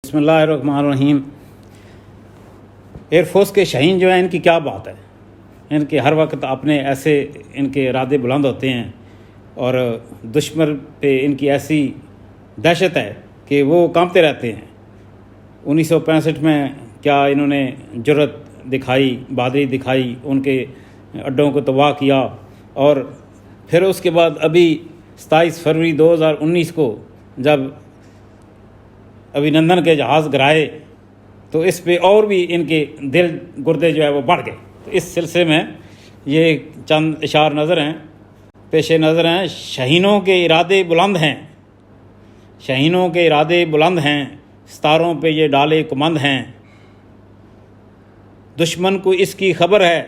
बिस्मिल्लाहिर्रहमानिर्रहीम। Air force के शहीन जो हैं, इनकी क्या बात है। इनके हर वक्त अपने ऐसे इनके इरादे बुलंद होते हैं और दुश्मन पे इनकी ऐसी दहशत है कि वो कांपते रहते हैं। 1965 में क्या इन्होंने जुर्रत दिखाई, बहादुरी दिखाई, उनके अड्डों को तबाह किया। और फिर उसके बाद अभी 27 फरवरी 2019 को जब अभिनंदन के जहाज़ गिराए तो इस पे और भी इनके दिल गुर्दे जो है वो बढ़ गए। तो इस सिलसिले में ये चंद इशार नज़र हैं, पेश नज़र हैं। शहीनों के इरादे बुलंद हैं, शहीनों के इरादे बुलंद हैं, सितारों पे ये डाले कुमंद हैं। दुश्मन को इसकी खबर है,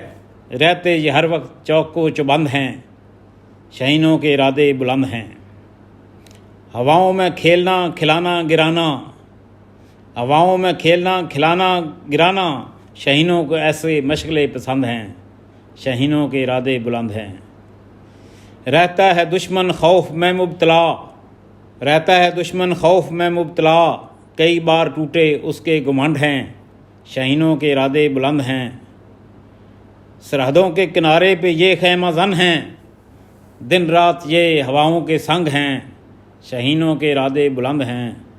रहते ये हर वक्त चौको चुबंद हैं। शहीनों के इरादे बुलंद हैं। हवाओं में खेलना खिलाना गिराना, हवाओं में खेलना खिलाना गिराना, शहीनों को ऐसे मशगले पसंद हैं। शहीनों के इरादे बुलंद हैं। रहता है दुश्मन खौफ में मुब्तला, रहता है दुश्मन खौफ में मुब्तला, कई बार टूटे उसके घुमंड हैं। शहीनों के इरादे बुलंद हैं। सरहदों के किनारे पे ये खैमा जन हैं, दिन रात ये हवाओं के संग हैं। शहीनों के इरादे बुलंद हैं।